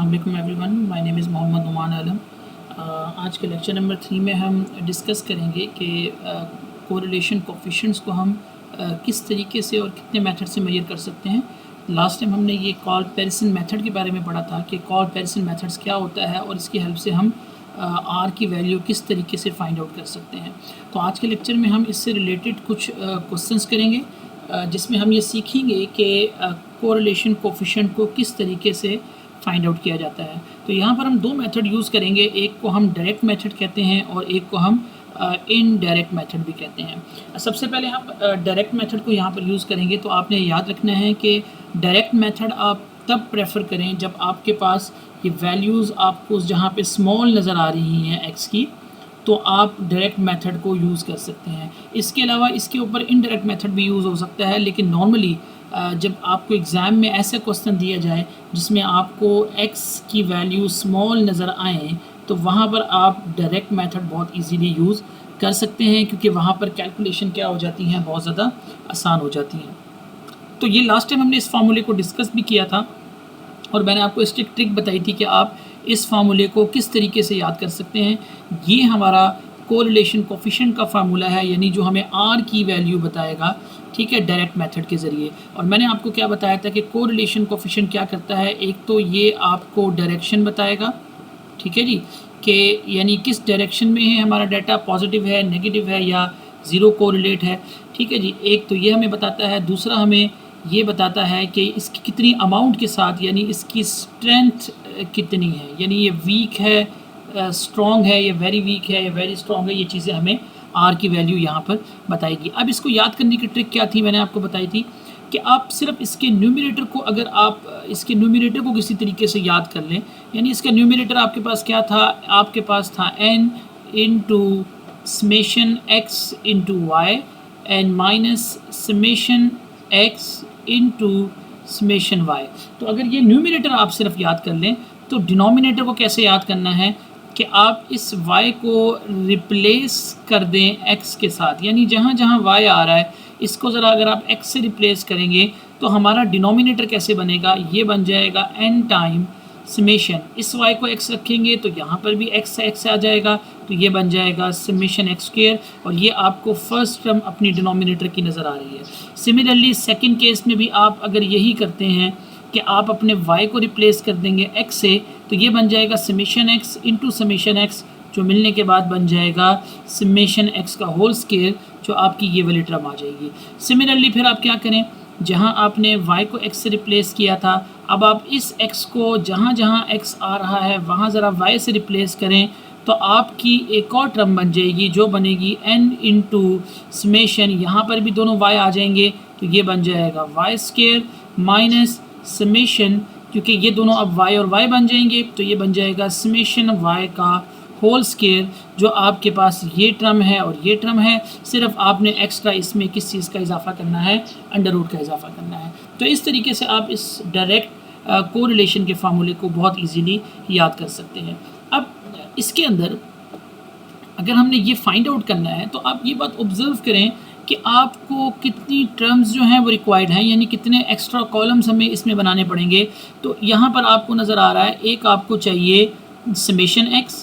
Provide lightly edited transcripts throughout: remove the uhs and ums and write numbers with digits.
अस्सलामुअलैकुम everyone, my name is Mohammad Numan Alam. आज के लेक्चर नंबर 3 में हम डिस्कस करेंगे कि कोरिलेशन कोफिशिएंट्स को हम किस तरीके से और कितने मेथड से मेजर कर सकते हैं। लास्ट टाइम हमने ये कॉम्पैरिजन मेथड के बारे में पढ़ा था कि कॉम्पैरिजन मेथड्स क्या होता है और इसकी हेल्प से हम आर की वैल्यू किस तरीके से फाइंड आउट कर सकते हैं। तो आज के लेक्चर में हम इससे रिलेटेड कुछ क्वेश्चंस करेंगे जिसमें हम ये सीखेंगे कि कोरिलेशन कोफिशिएंट को किस तरीके से फाइंड आउट किया जाता है। तो यहाँ पर हम दो मेथड यूज़ करेंगे, एक को हम डायरेक्ट मेथड कहते हैं और एक को हम इनडायरेक्ट मेथड भी कहते हैं। सबसे पहले हम डायरेक्ट मेथड को यहाँ पर यूज़ करेंगे। तो आपने याद रखना है कि डायरेक्ट मेथड आप तब प्रेफर करें जब आपके पास ये वैल्यूज़ आपको जहाँ पे स्मॉल नज़र आ रही हैं एक्स की, तो आप डायरेक्ट मेथड को यूज़ कर सकते हैं। इसके अलावा इसके ऊपर इनडायरेक्ट मेथड भी यूज़ हो सकता है, लेकिन नॉर्मली जब आपको एग्ज़ाम में ऐसा क्वेश्चन दिया जाए जिसमें आपको x की वैल्यू स्मॉल नज़र आए, तो वहाँ पर आप डायरेक्ट मेथड बहुत इजीली यूज़ कर सकते हैं, क्योंकि वहाँ पर कैलकुलेशन क्या हो जाती हैं, बहुत ज़्यादा आसान हो जाती हैं। तो ये लास्ट टाइम हमने इस फार्मूले को डिस्कस भी किया था और मैंने आपको इसकी ट्रिक बताई थी कि आप इस फार्मूले को किस तरीके से याद कर सकते हैं। ये हमारा कोरिलेशन कोफिशिएंट का फार्मूला है, यानी जो हमें आर की वैल्यू बताएगा, ठीक है, डायरेक्ट मेथड के ज़रिए। और मैंने आपको क्या बताया था कि कोरिलेशन कोफिशिएंट क्या करता है, एक तो ये आपको डायरेक्शन बताएगा, ठीक है जी, कि यानी किस डायरेक्शन में है हमारा डाटा, पॉजिटिव है, नेगेटिव है या ज़ीरो कोरिलेट है, ठीक है जी। एक तो ये हमें बताता है, दूसरा हमें ये बताता है कि इसकी कितनी अमाउंट के साथ, यानी इसकी स्ट्रेंथ कितनी है, यानी ये वीक है, स्ट्रॉन्ग है, ये वेरी वीक है, या वेरी स्ट्रॉन्ग है, ये चीज़ें हमें आर की वैल्यू यहाँ पर बताएगी। अब इसको याद करने की ट्रिक क्या थी, मैंने आपको बताई थी कि आप सिर्फ इसके न्यूमरेटर को, अगर आप इसके न्यूमरेटर को किसी तरीके से याद कर लें, यानी इसका न्यूमरेटर आपके पास क्या था, आपके पास था n into summation x into y n minus summation x into summation y। तो अगर ये न्यूमरेटर आप सिर्फ याद कर लें, तो डिनोमिनेटर को कैसे याद करना है कि आप इस y को रिप्लेस कर दें x के साथ, यानी जहाँ जहाँ y आ रहा है इसको ज़रा अगर आप x से रिप्लेस करेंगे तो हमारा डिनोमिनेटर कैसे बनेगा, ये बन जाएगा n टाइम समेशन, इस y को x रखेंगे तो यहाँ पर भी x आ जाएगा, तो ये बन जाएगा समेशन x स्क्वायर, और ये आपको फर्स्ट टर्म अपनी डिनोमिनेटर की नज़र आ रही है। सिमिलरली सेकंड केस में भी आप अगर यही करते हैं कि आप अपने y को रिप्लेस कर देंगे x से, तो ये बन जाएगा summation x into summation x, जो मिलने के बाद बन जाएगा समेशन x का होल स्क्वायर, जो आपकी ये वाली टर्म आ जाएगी। सिमिलरली फिर आप क्या करें, जहाँ आपने y को x से रिप्लेस किया था, अब आप इस x को जहाँ जहाँ x आ रहा है वहाँ ज़रा y से रिप्लेस करें, तो आपकी एक और टर्म बन जाएगी जो बनेगी n इंटू समेशन, यहाँ पर भी दोनों y आ जाएंगे, तो ये बन जाएगा y स्क्वायर माइनस समेशन, क्योंकि ये दोनों अब y और y बन जाएंगे, तो ये बन जाएगा समेशन y का होल स्क्वायर, जो आपके पास ये टर्म है और ये टर्म है, सिर्फ आपने एक्स्ट्रा इसमें किस चीज़ का इजाफा करना है, अंडर रूट का इजाफा करना है। तो इस तरीके से आप इस डायरेक्ट कोरिलेशन के फार्मूले को बहुत इजीली याद कर सकते हैं। अब इसके अंदर अगर हमने ये फाइंड आउट करना है, तो आप ये बात ऑब्ज़र्व करें कि आपको कितनी टर्म्स जो हैं वो रिक्वायर्ड हैं, यानी कितने एक्स्ट्रा कॉलम्स हमें इसमें बनाने पड़ेंगे। तो यहाँ पर आपको नज़र आ रहा है, एक आपको चाहिए समेशन x,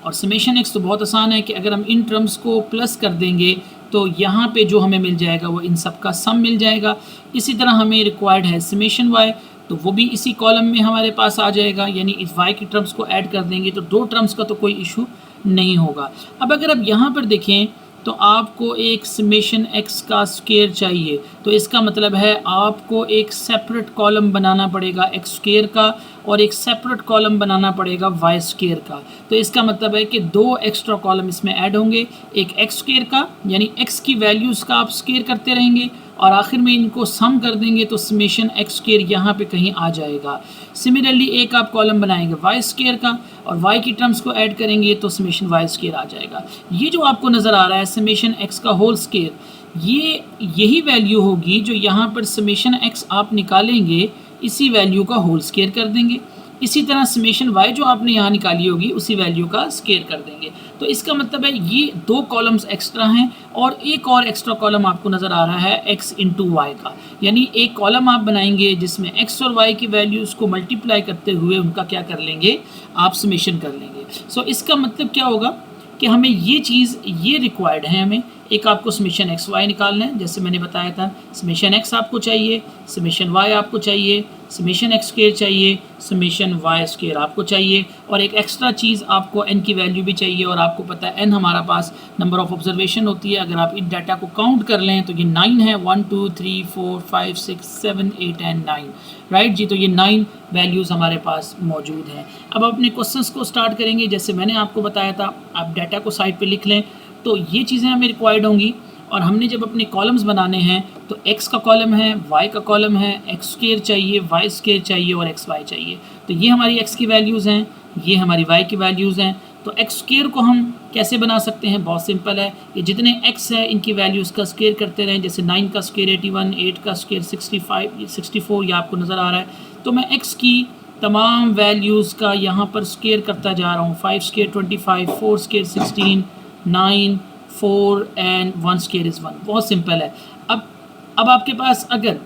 और समेशन x तो बहुत आसान है कि अगर हम इन टर्म्स को प्लस कर देंगे तो यहाँ पे जो हमें मिल जाएगा वो इन सब का सम मिल जाएगा। इसी तरह हमें रिक्वायर्ड है समेशन y, तो वो भी इसी कॉलम में हमारे पास आ जाएगा, यानी इस y की टर्म्स को ऐड कर देंगे तो दो टर्म्स का तो कोई इशू नहीं होगा। अब अगर आप यहाँ पर देखें तो आपको एक समेशन x का स्क्वायर चाहिए, तो इसका मतलब है आपको एक सेपरेट कॉलम बनाना पड़ेगा x स्क्वायर का और एक सेपरेट कॉलम बनाना पड़ेगा y स्क्वायर का। तो इसका मतलब है कि दो एक्स्ट्रा कॉलम इसमें ऐड होंगे, एक x स्क्वायर का यानी x की वैल्यूज़ का आप स्क्वायर करते रहेंगे और आखिर में इनको सम कर देंगे तो समेशन x स्क्वायर यहाँ पे कहीं आ जाएगा। सिमिलरली एक आप कॉलम बनाएंगे y स्क्वायर का और y की टर्म्स को ऐड करेंगे तो समेशन y स्क्वायर आ जाएगा। ये जो आपको नज़र आ रहा है समेशन x का होल स्क्वायर, ये यही वैल्यू होगी जो यहाँ पर समेशन x आप निकालेंगे, इसी वैल्यू का होल स्क्वायर कर देंगे। इसी तरह समेशन वाई जो आपने यहाँ निकाली होगी उसी वैल्यू का स्केयर कर देंगे। तो इसका मतलब है ये 2 कॉलम्स एक्स्ट्रा हैं और एक और एक्स्ट्रा कॉलम आपको नज़र आ रहा है x इंटू वाई का, यानी एक कॉलम आप बनाएंगे जिसमें x और y की वैल्यूज़ को मल्टीप्लाई करते हुए उनका क्या कर लेंगे, आप समेशन कर लेंगे। सो इसका मतलब क्या होगा कि हमें ये चीज़ ये रिक्वायर्ड है, हमें एक आपको समेशन एक्स वाई निकालना है, जैसे मैंने बताया था समेशन एक्स आपको चाहिए, समेशन वाई आपको चाहिए, समेशन एक्स स्क्वायर चाहिए, समेशन वाई स्क्वायर आपको चाहिए, और एक एक्स्ट्रा चीज़ आपको n की वैल्यू भी चाहिए। और आपको पता है n हमारा पास नंबर ऑफ़ ऑब्जर्वेशन होती है, अगर आप इन डाटा को काउंट कर लें तो ये 9 है, 1 2 3 4 5 6 7 8 एंड 9, राइट जी। तो ये 9 वैल्यूज़ हमारे पास मौजूद हैं। अब अपने क्वेश्चंस को स्टार्ट करेंगे, जैसे मैंने आपको बताया था आप डाटा को साइड पे लिख लें, तो ये चीज़ें हमें रिक्वायर्ड होंगी। और हमने जब अपने कॉलम्स बनाने हैं तो x का कॉलम है, y का कॉलम है, x स्क्वायर चाहिए, y स्क्वायर चाहिए और एक्स वाई चाहिए। तो ये हमारी x की वैल्यूज़ हैं, ये हमारी y की वैल्यूज़ हैं। तो x स्क्वायर को हम कैसे बना सकते हैं, बहुत सिंपल है, ये जितने x है इनकी वैल्यूज़ का स्क्वायर करते रहें। जैसे 9 का स्क्वायर 81, 8 का स्क्वायर 65 64, ये आपको नज़र आ रहा है। तो मैं x की तमाम वैल्यूज़ का यहाँ पर स्क्वायर करता जा रहा हूँ। 5 square 25, 4 square 16, 9 4 and 1 square is 1। बहुत सिंपल है। अब आपके पास अगर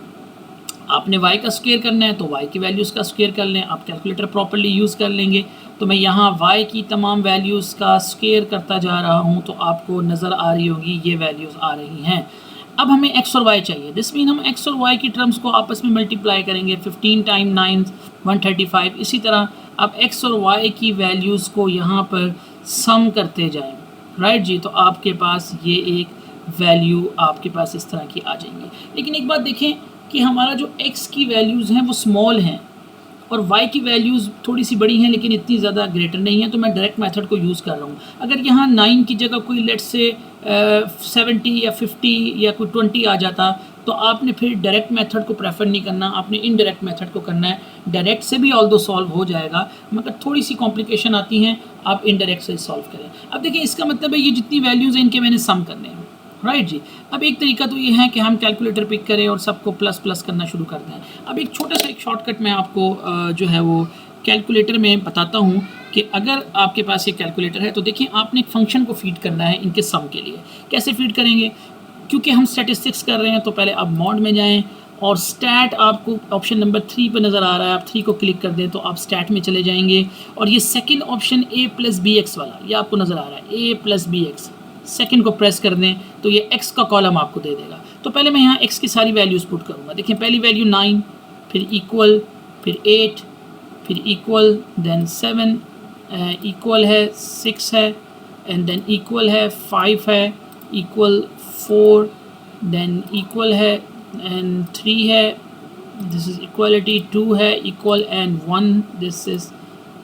आपने y का स्क्वायर करना है तो y की वैल्यूज़ का स्क्वायर कर लें, आप कैलकुलेटर प्रॉपर्ली यूज़ कर लेंगे। तो मैं यहाँ y की तमाम वैल्यूज़ का स्क्वायर करता जा रहा हूँ, तो आपको नज़र आ रही होगी ये वैल्यूज़ आ रही हैं। अब हमें x और y चाहिए, दिस मीन हम x और y की टर्म्स को आपस में मल्टीप्लाई करेंगे। 15 टाइम 9 135। इसी तरह आप x और y की वैल्यूज़ को यहाँ पर सम करते जाएँ, राइट जी। तो आपके पास ये एक वैल्यू आपके पास इस तरह की आ जाएंगी। लेकिन एक बात देखें कि हमारा जो x की वैल्यूज़ हैं वो स्मॉल हैं और y की वैल्यूज़ थोड़ी सी बड़ी हैं, लेकिन इतनी ज़्यादा ग्रेटर नहीं है। तो मैं डायरेक्ट मेथड को यूज़ कर रहा हूँ। अगर यहाँ 9 की जगह कोई लेट्स से 70 या 50 या कोई 20 आ जाता तो आपने फिर डायरेक्ट मेथड को प्रेफर नहीं करना, आपने इनडायरेक्ट मेथड को करना है। डायरेक्ट से भी ऑल्दो सॉल्व हो जाएगा, मगर थोड़ी सी कॉम्प्लिकेशन आती हैं, आप इनडायरेक्ट से सॉल्व करें। अब देखिए इसका मतलब है ये जितनी वैल्यूज़ हैं इनके मैंने सम करने हैं, राइट जी। अब एक तरीका तो ये है कि हम कैलकुलेटर पिक करें और सबको प्लस प्लस करना शुरू कर दें। अब एक छोटा सा एक शॉर्टकट मैं आपको जो है वो कैलकुलेटर में बताता हूँ कि अगर आपके पास एक कैलकुलेटर है तो देखिए आपने एक फंक्शन को फीड करना है इनके सम के लिए। कैसे फीड करेंगे, क्योंकि हम स्टैटिस्टिक्स कर रहे हैं तो पहले आप मॉड में जाएं और स्टैट आपको ऑप्शन नंबर 3 पर नज़र आ रहा है, आप 3 को क्लिक कर दें तो आप स्टैट में चले जाएंगे और ये second option a plus b x वाला ये आपको नज़र आ रहा है, a plus b x, second को प्रेस कर दें तो ये x का कॉलम आपको दे देगा। तो पहले मैं यहाँ x की सारी वैल्यूज़ पुट करूँगा। देखिए पहली वैल्यू 9, फिर इक्वल, फिर 8, फिर इक्वल, देन 7, इक्वल है 6 है, एंड देन इक्वल है 5 है, इक्वल 4, देन इक्वल है एंड 3 है, दिस इज़ इक्वलिटी 2 है, equal and 1, this is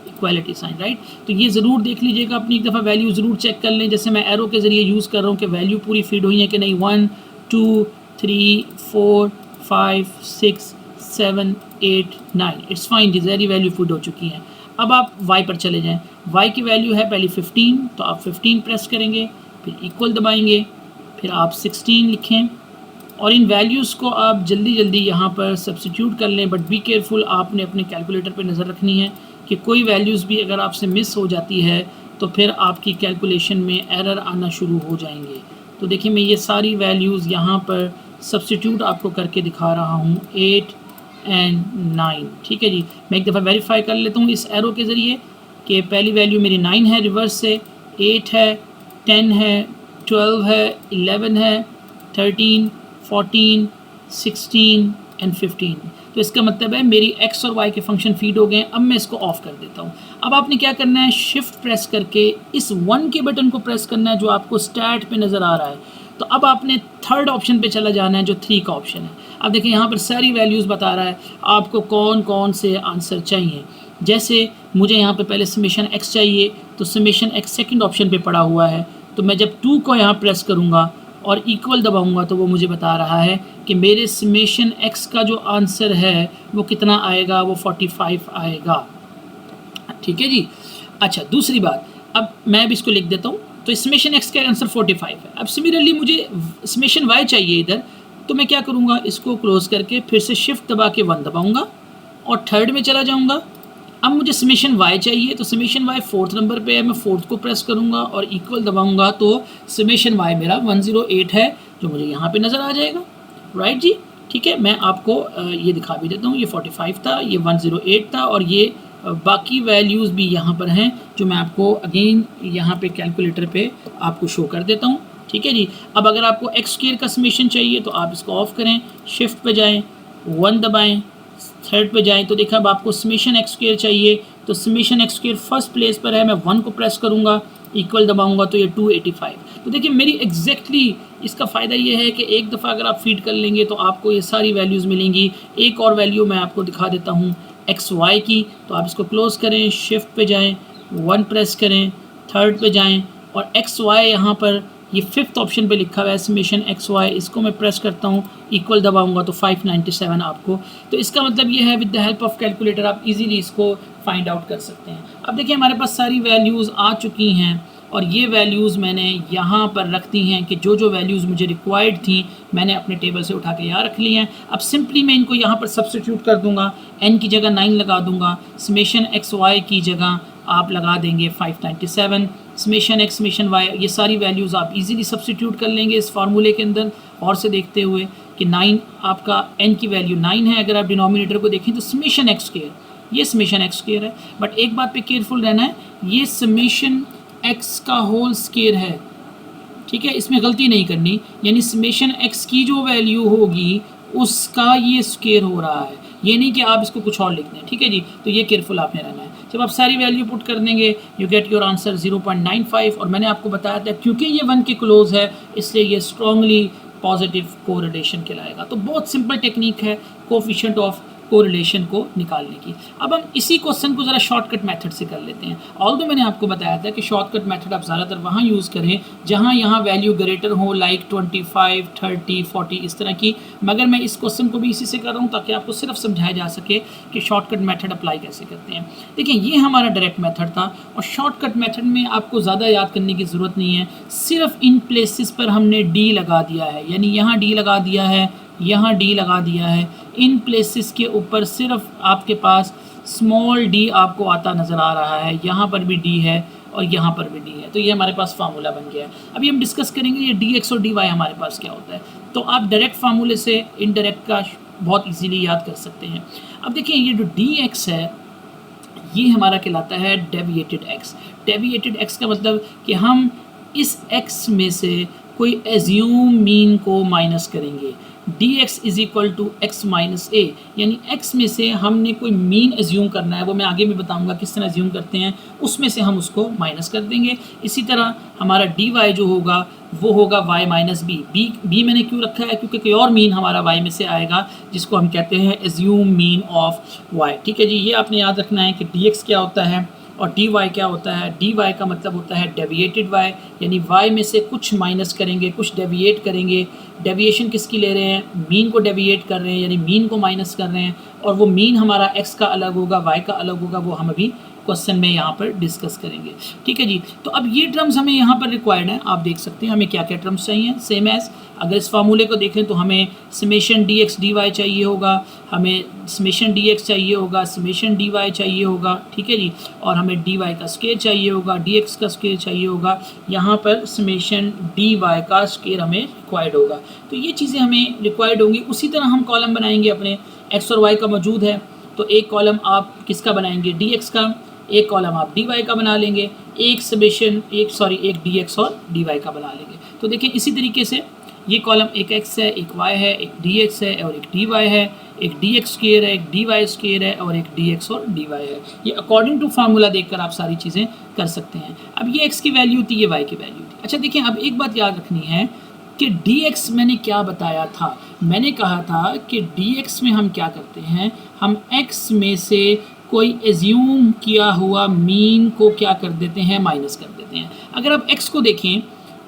equality sign, right. तो ये ज़रूर देख लीजिएगा, अपनी एक दफ़ा वैल्यू ज़रूर चेक कर लें। जैसे मैं एरो के ज़रिए यूज़ कर रहा हूँ कि वैल्यू पूरी फीड हुई है कि नहीं। 1 2 3 4 5 6 7 8 9, इट्स फाइन जी, सारी वैल्यू फीड हो चुकी हैं। अब आप y पर चले जाएँ। y की वैल्यू है पहले 15, तो आप 15 प्रेस करेंगे, फिर इक्वल दबाएंगे, फिर आप 16 लिखें और इन वैल्यूज़ को आप जल्दी जल्दी यहाँ पर सब्स्टिट्यूट कर लें। बट बी केयरफुल, आपने अपने कैलकुलेटर पर नज़र रखनी है कि कोई वैल्यूज़ भी अगर आपसे मिस हो जाती है तो फिर आपकी कैलकुलेशन में एरर आना शुरू हो जाएंगे। तो देखिए मैं ये सारी वैल्यूज़ यहाँ पर सब्स्टिट्यूट आपको करके दिखा रहा हूँ, 8 एंड 9, ठीक है जी। मैं एक दफ़ा वेरीफाई कर लेता हूँ इस एरो के ज़रिए कि पहली वैल्यू मेरी 9 है, रिवर्स से 8 है, 10 है, 12 है, 11 है, 13 14 16 एंड 15। तो इसका मतलब है मेरी x और y के फंक्शन फीड हो गए। अब मैं इसको ऑफ कर देता हूँ। अब आपने क्या करना है, शिफ्ट प्रेस करके इस 1 के बटन को प्रेस करना है जो आपको स्टैट पे नज़र आ रहा है। तो अब आपने थर्ड ऑप्शन पे चला जाना है जो 3 का ऑप्शन है। अब देखिए यहाँ पर सारी वैल्यूज़ बता रहा है आपको कौन कौन से आंसर चाहिए। जैसे मुझे यहाँ पे पहले समेशन x चाहिए, तो समेशन x सेकंड ऑप्शन पे पड़ा हुआ है। तो मैं जब 2 को यहाँ प्रेस करूँगा और इक्वल दबाऊंगा तो वो मुझे बता रहा है कि मेरे समेशन x का जो आंसर है वो कितना आएगा, वो 45 आएगा, ठीक है जी। अच्छा दूसरी बात, अब मैं अब इसको लिख देता हूँ। तो समेशन x का आंसर 45 है। अब सिमिलरली मुझे समेशन y चाहिए इधर, तो मैं क्या करूँगा, इसको क्लोज करके फिर से शिफ्ट दबा के 1 दबाऊँगा और थर्ड में चला जाऊँगा अब मुझे समेशन वाई चाहिए, तो समेशन वाई फोर्थ नंबर पे है, मैं फोर्थ को प्रेस करूँगा और इक्वल दबाऊँगा तो समेशन वाई मेरा 108 है जो मुझे यहाँ पे नज़र आ जाएगा। राइट जी, ठीक है। मैं आपको ये दिखा भी देता हूँ, ये 45 था, ये 108 था और ये बाकी वैल्यूज़ भी यहाँ पर हैं जो मैं आपको अगेन यहाँ पे कैलकुलेटर पे आपको शो कर देता हूँ। ठीक है जी। अब अगर आपको एक्स स्क्वायर का समेशन चाहिए तो आप इसको ऑफ करें, शिफ्ट पे जाएँ, 1 दबाएँ, थर्ड पे जाएँ तो देखा अब आपको समेशन एक्स स्क्वायर चाहिए, तो summation x square first place पर है, मैं 1 को प्रेस करूँगा, इक्वल दबाऊँगा तो ये 285। तो देखिए मेरी एग्जैक्टली इसका फ़ायदा ये है कि एक दफ़ा अगर आप फीड कर लेंगे तो आपको ये सारी वैल्यूज़ मिलेंगी। एक और वैल्यू मैं आपको दिखा देता हूँ एक्स वाई की, तो आप इसको क्लोज़ करें, शिफ्ट पे जाएँ, 1 प्रेस करें, थर्ड पे जाएँ और एक्स वाई यहाँ पर ये फिफ्थ ऑप्शन पे लिखा हुआ है समेशन एक्स वाई, इसको मैं प्रेस करता हूँ, इक्वल दबाऊंगा तो 597 आपको। तो इसका मतलब ये है with the help of calculator आप इजीली इसको फाइंड आउट कर सकते हैं। अब देखिए हमारे पास सारी वैल्यूज़ आ चुकी हैं और ये वैल्यूज़ मैंने यहाँ पर रख दी हैं कि जो जो वैल्यूज़ मुझे रिक्वायर्ड थी मैंने अपने टेबल से उठा के यहाँ रख ली हैं। अब सिंपली मैं इनको यहाँ पर सब्स्टिट्यूट कर दूँगा, n की जगह 9 लगा दूँगा, समेशन एक्स वाई की जगह आप लगा देंगे 597, समेशन एक्स समेशन वाई, ये सारी वैल्यूज़ आप इजीली सब्स्टिट्यूट कर लेंगे इस फार्मूले के अंदर और से देखते हुए कि 9 आपका n की वैल्यू 9 है। अगर आप डिनोमिनेटर को देखें तो समेशन एक्स स्क्वायर, ये समेशन एक्स स्क्वायर है, बट एक बात पे केयरफुल रहना है, ये समेशन एक्स का होल स्क्वायर है। ठीक है, इसमें गलती नहीं करनी, यानी समेशन एक्स की जो वैल्यू होगी उसका ये स्क्वायर हो रहा है, ये नहीं कि आप इसको कुछ और लिख दें। ठीक है जी, तो ये केयरफुल आपने रहना है। जब आप सारी वैल्यू पुट कर देंगे यू गेट योर आंसर 0.95 और मैंने आपको बताया था क्योंकि ये 1 के क्लोज है इसलिए ये स्ट्रांगली पॉजिटिव कोरिलेशन कहलाएगा। तो बहुत सिंपल टेक्निक है कोफिशिएंट ऑफ कोरिलेशन को निकालने की। अब हम इसी क्वेश्चन को ज़रा शॉर्टकट मेथड से कर लेते हैं। ऑल्दो मैंने आपको बताया था कि शॉर्टकट मेथड आप ज़्यादातर वहाँ यूज़ करें जहाँ यहाँ वैल्यू ग्रेटर हो, लाइक 25, 30, 40 इस तरह की, मगर मैं इस क्वेश्चन को भी इसी से कर रहा हूँ ताकि आपको सिर्फ समझाया जा सके कि शॉर्टकट मेथड अप्लाई कैसे करते हैं। देखिए ये हमारा डायरेक्ट मेथड था और शॉर्टकट मेथड में आपको ज़्यादा याद करने की ज़रूरत नहीं है, सिर्फ इन प्लेसेस पर हमने डी लगा दिया है, यानी यहाँ डी लगा दिया है, यहाँ डी लगा दिया है, इन प्लेसेस के ऊपर सिर्फ आपके पास स्मॉल डी आपको आता नज़र आ रहा है, यहाँ पर भी डी है और यहाँ पर भी डी है, तो ये हमारे पास फार्मूला बन गया है। अभी हम डिस्कस करेंगे ये डी एक्स और डी वाई हमारे पास क्या होता है। तो आप डायरेक्ट फार्मूले से इनडायरेक्ट का बहुत इजीली याद कर सकते हैं। अब देखिए ये जो डी एक्स है ये हमारा कहलाता है डेविएटेड एक्स। डेविएटेड एक्स का मतलब कि हम इस एक्स में से कोई एज्यूम मीन को माइनस करेंगे। D X is equal to X minus A, यानी एक्स में से हमने कोई मीन एज्यूम करना है, वो मैं आगे भी बताऊंगा किस तरह एज्यूम करते हैं, उसमें से हम उसको माइनस कर देंगे। इसी तरह हमारा डी वाई जो होगा वो होगा वाई माइनस बी। बी मैंने क्यों रखा है, क्योंकि कोई और मीन हमारा वाई में से आएगा जिसको हम कहते हैं एज्यूम मीन ऑफ वाई। ठीक है जी, ये आपने याद रखना है कि डी एक्स क्या होता है और डी वाई क्या होता है। डी वाई का मतलब होता है डेविएटेड वाई, यानी वाई में से कुछ माइनस करेंगे, कुछ डेविएट करेंगे। डेविएशन किसकी ले रहे हैं, मीन को डेविएट कर रहे हैं, यानी मीन को माइनस कर रहे हैं और वो मीन हमारा एक्स का अलग होगा, वाई का अलग होगा, वो हम अभी क्वेश्चन में यहाँ पर डिस्कस करेंगे। ठीक है जी, तो अब ये टर्म्स हमें यहाँ पर रिक्वायर्ड हैं, आप देख सकते हैं हमें क्या क्या टर्म्स चाहिए। सेम एज अगर इस फार्मूले को देखें तो हमें summation d x d y चाहिए होगा, हमें समेशन डी एक्स चाहिए होगा, समेशन डी वाई चाहिए होगा। ठीक है जी, और हमें डी वाई का स्क्वायर चाहिए होगा, डी एक्स का स्क्वायर चाहिए होगा, यहाँ पर समेशन डी वाई का स्क्वायर हमें रिक्वायर्ड होगा। तो ये चीज़ें हमें रिक्वायर्ड होंगी। उसी तरह हम कॉलम बनाएंगे अपने, एक्स और वाई का मौजूद है तो एक कॉलम आप किसका बनाएंगे, डी एक्स का, एक कॉलम आप डी वाई का बना लेंगे, एक समेशन एक डी एक्स और डी वाई का बना लेंगे। तो देखिए इसी तरीके से ये कॉलम एक एक्स है, एक वाई है, एक डी एक्स है और एक डी वाई है, एक डी एक्स स्क्वायर है, एक डी वाई स्क्वायर है और एक डी एक्स और डी वाई है। ये अकॉर्डिंग टू फार्मूला देखकर आप सारी चीज़ें कर सकते हैं। अब ये एक्स की वैल्यू थी, ये वाई की वैल्यू थी। अच्छा देखिए अब एक बात याद रखनी है कि डी एक्स मैंने क्या बताया था, मैंने कहा था कि डी एक्स में हम क्या करते हैं, हम एक्स में से कोई एज्यूम किया हुआ मीन को क्या कर देते हैं, माइनस कर देते हैं। अगर आप एक्स को देखें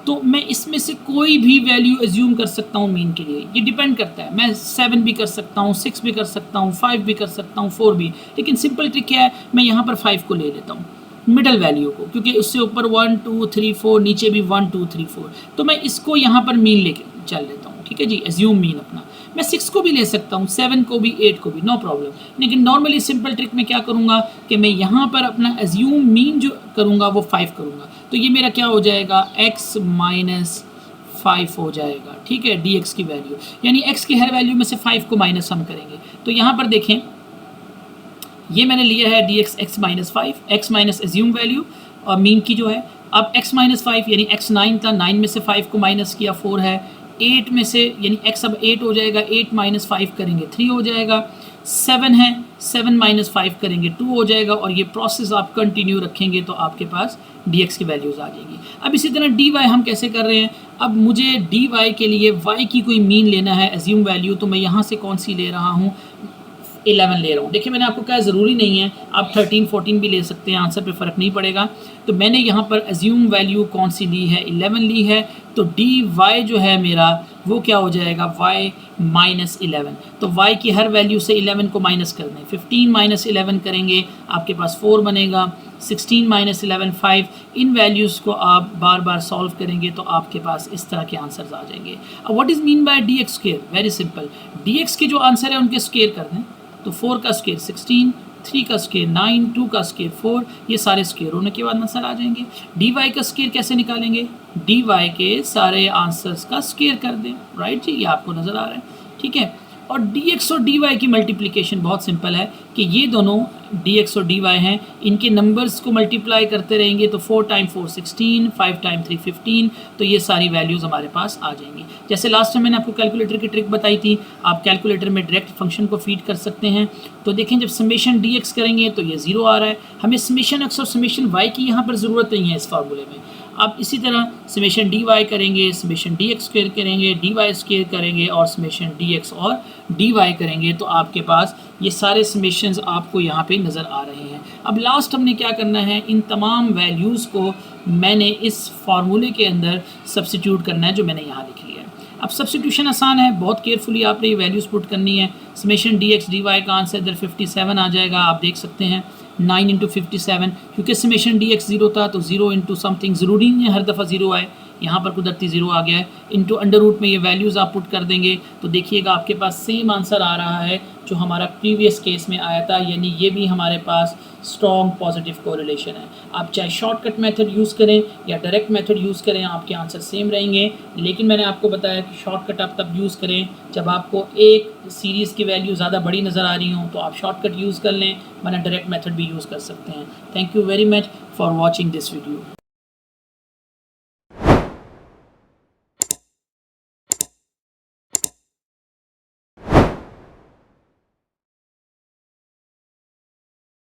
तो मैं इसमें से कोई भी वैल्यू एज्यूम कर सकता हूँ मीन के लिए, ये डिपेंड करता है। मैं 7 भी कर सकता हूँ, 6 भी कर सकता हूँ, 5 भी कर सकता हूँ, 4 भी, लेकिन सिंपल ट्रिक क्या है, मैं यहाँ पर 5 को ले लेता हूँ मिडल वैल्यू को, क्योंकि उससे ऊपर 1 2 3 4 नीचे भी 1 2 3 4, तो मैं इसको यहाँ पर मीन लेके चल लेता हूँ। ठीक है जी, एज्यूम मीन अपना। मैं 6 को भी ले सकता हूँ, 7 को भी, 8 को भी, नो प्रॉब्लम। लेकिन नॉर्मली सिंपल ट्रिक में क्या करूँगा कि मैं यहाँ पर अपना एज्यूम मीन जो करूँगा वो 5 करूँगा। तो ये मेरा क्या हो जाएगा, x माइनस 5 हो जाएगा, ठीक है, dx की वैल्यू, यानी x की हर वैल्यू में से 5 को माइनस हम करेंगे। तो यहाँ पर देखें, ये मैंने लिया है dx x minus 5, x minus assume value और मीन की जो है। अब x माइनस 5 यानी x 9 था, 9 में से 5 को माइनस किया 4 है, 8 में से यानी x अब 8 हो जाएगा, 8 माइनस 5 करेंगे 3 हो जाएगा, 7 है, 7 माइनस 5 करेंगे 2 हो जाएगा, और ये प्रोसेस आप कंटिन्यू रखेंगे तो आपके पास dx की वैल्यूज़ आ जाएंगी। अब इसी तरह dy हम कैसे कर रहे हैं, अब मुझे dy के लिए y की कोई मीन लेना है, एज्यूम वैल्यू, तो मैं यहाँ से कौन सी ले रहा हूँ, 11 ले रहा हूँ। देखिए मैंने आपको कहा ज़रूरी नहीं है, आप 13 14 भी ले सकते हैं, आंसर पे फ़र्क नहीं पड़ेगा। तो मैंने यहाँ पर एज्यूम वैल्यू कौन सी ली है, 11 ली है, तो डी वाई जो है मेरा वो क्या हो जाएगा, y माइनस 11। तो y की हर वैल्यू से 11 को माइनस कर दें, 15 माइनस 11 करेंगे आपके पास 4 बनेगा, 16 माइनस 11 5। इन वैल्यूज़ को आप बार बार सॉल्व करेंगे तो आपके पास इस तरह के आंसर्स आ जाएंगे। अब what is mean by D x square, very simple, D x के जो आंसर है उनके स्क्वायर कर दें, तो 4 का स्क्वायर 16, 3 का स्क्वायर 9, 2 का स्क्वायर 4, ये सारे स्क्वायर होने के बाद आंसर आ जाएंगे। डी वाई का स्क्वायर कैसे निकालेंगे, डी वाई के सारे आंसर्स का स्क्वायर कर दें, राइट जी, ये आपको नज़र आ रहा है, ठीक है। और डी एक्स और डी वाई की मल्टीप्लिकेशन बहुत सिंपल है कि ये दोनों डी एक्स और डी वाई हैं, इनके नंबर्स को मल्टीप्लाई करते रहेंगे, तो 4 टाइम 4 16, 5 टाइम 3 15, तो ये सारी वैल्यूज़ हमारे पास आ जाएंगी। जैसे लास्ट टाइम मैंने आपको कैलकुलेटर की ट्रिक बताई थी, आप कैलकुलेटर में डायरेक्ट फंक्शन को फीड कर सकते हैं। तो देखें जब समेशन डी एक्स करेंगे तो ये 0 आ रहा है, हमें समेशन एक्स और समेशन वाई की यहाँ पर ज़रूरत नहीं है इस फार्मूले में। आप इसी तरह समेशन डी वाई करेंगे, समेशन डी एक्स स्क्वायर करेंगे, डी वाई स्क्वायर करेंगे और समेशन डी एक्स और डी वाई करेंगे, तो आपके पास ये सारे समेशंस आपको यहाँ पे नज़र आ रहे हैं। अब लास्ट हमने क्या करना है, इन तमाम वैल्यूज़ को मैंने इस फार्मूले के अंदर सब्स्टिट्यूट करना है जो मैंने यहाँ लिख लिया है। अब सब्स्टिट्यूशन आसान है, बहुत केयरफुली आपने ये वैल्यूज़ पुट करनी है। Summation d x d y का आंसर इधर 57 आ जाएगा, आप देख सकते हैं 9 इंटू 57, क्योंकि समेशन डी एक्स 0 था तो 0 इंटू समथिंग, ज़रूरी नहीं है हर दफ़ा 0 आए, यहाँ पर कुदरती 0 आ गया है, इंटू अंडर रूट में ये वैल्यूज़ आप पुट कर देंगे तो देखिएगा आपके पास सेम आंसर आ रहा है जो हमारा प्रीवियस केस में आया था, यानी ये भी हमारे पास स्ट्रॉन्ग पॉजिटिव कोरिलेशन है। आप चाहे शॉर्टकट मेथड यूज़ करें या डायरेक्ट मेथड यूज़ करें, आपके आंसर सेम रहेंगे। लेकिन मैंने आपको बताया कि शॉर्टकट आप तब यूज़ करें जब आपको एक सीरीज़ की वैल्यू ज़्यादा बड़ी नज़र आ रही हो, तो आप शॉर्टकट यूज़ कर लें, वरना डायरेक्ट मेथड भी यूज़ कर सकते हैं। Thank you very much for watching this video.